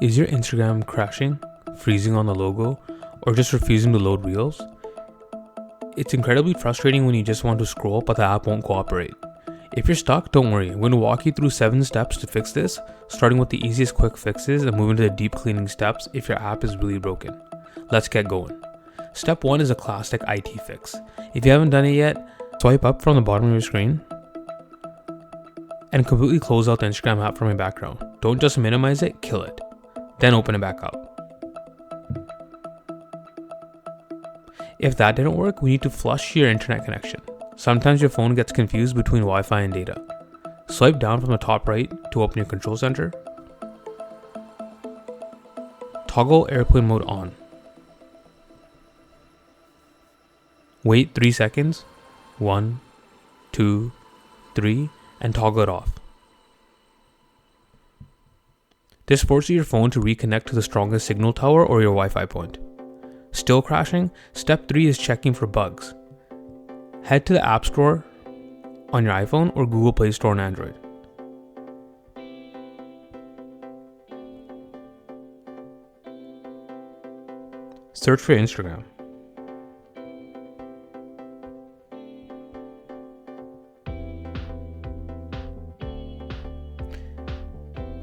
Is your Instagram crashing, freezing on the logo, or just refusing to load reels? It's incredibly frustrating when you just want to scroll but the app won't cooperate. If you're stuck, don't worry. I'm going to walk you through 7 steps to fix this, starting with the easiest quick fixes and moving to the deep cleaning steps if your app is really broken. Let's get going. Step 1 is a classic IT fix. If you haven't done it yet, swipe up from the bottom of your screen and completely close out the Instagram app from your background. Don't just minimize it, kill it. Then open it back up. If that didn't work, we need to flush your internet connection. Sometimes your phone gets confused between Wi-Fi and data. Swipe down from the top right to open your control center. Toggle airplane mode on. Wait 3 seconds, 1, 2, 3, and toggle it off. This forces your phone to reconnect to the strongest signal tower or your Wi-Fi point. Still crashing? Step 3 is checking for bugs. Head to the App Store on your iPhone or Google Play Store on Android. Search for Instagram.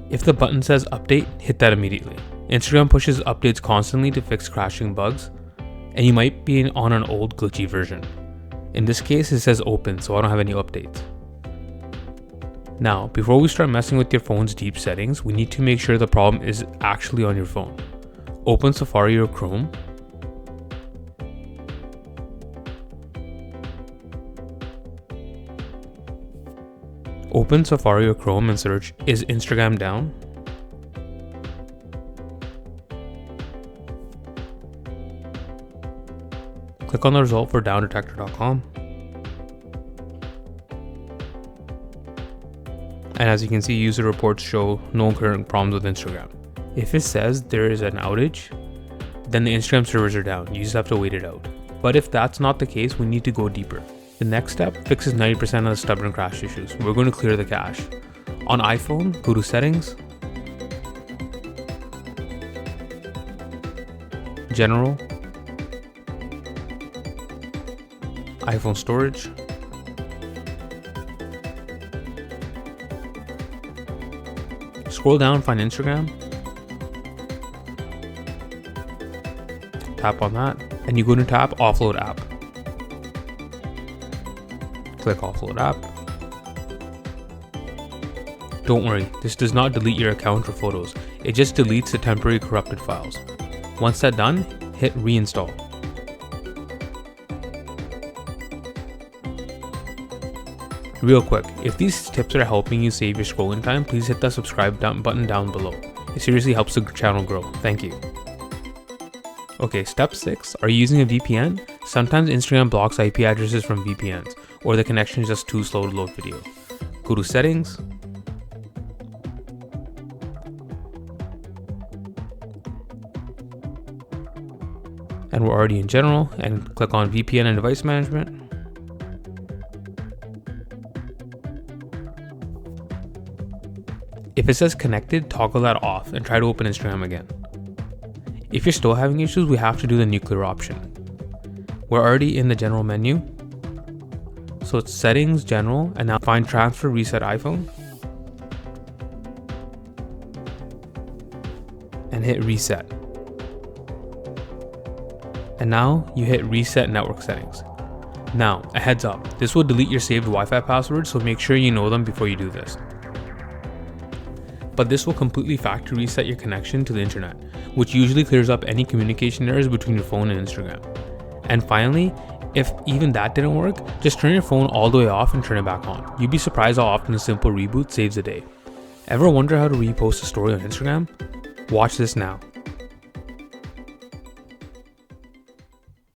If the button says update, hit that immediately. Instagram pushes updates constantly to fix crashing bugs, and you might be on an old glitchy version. In this case, it says open, so I don't have any updates. Now, before we start messing with your phone's deep settings, we need to make sure the problem is actually on your phone. Open Safari or Chrome. Open Safari or Chrome and search, is Instagram down? Click on the result for downdetector.com. And as you can see, user reports show no current problems with Instagram. If it says there is an outage, then the Instagram servers are down. You just have to wait it out. But if that's not the case, we need to go deeper. The next step fixes 90% of the stubborn crash issues. We're going to clear the cache. On iPhone, go to Settings, General, iPhone Storage, scroll down, find Instagram, tap on that, and you go to tap Offload App. Click Offload App. Don't worry, this does not delete your account or photos. It just deletes the temporary corrupted files. Once that's done, hit reinstall. Real quick, if these tips are helping you save your scrolling time, please hit the subscribe button down below. It seriously helps the channel grow. Thank you. Okay, step 6. Are you using a VPN? Sometimes Instagram blocks IP addresses from VPNs, or the connection is just too slow to load video. Go to Settings, and we're already in General, and click on VPN and Device Management. If it says connected, toggle that off and try to open Instagram again. If you're still having issues, we have to do the nuclear option. We're already in the General menu. So it's Settings, General, and now find Transfer Reset iPhone. And hit Reset. And now you hit Reset Network Settings. Now, a heads up, this will delete your saved Wi-Fi passwords, so make sure you know them before you do this. But this will completely factory reset your connection to the internet, which usually clears up any communication errors between your phone and Instagram. And finally, if even that didn't work, just turn your phone all the way off and turn it back on. You'd be surprised how often a simple reboot saves a day. Ever wonder how to repost a story on Instagram? Watch this now.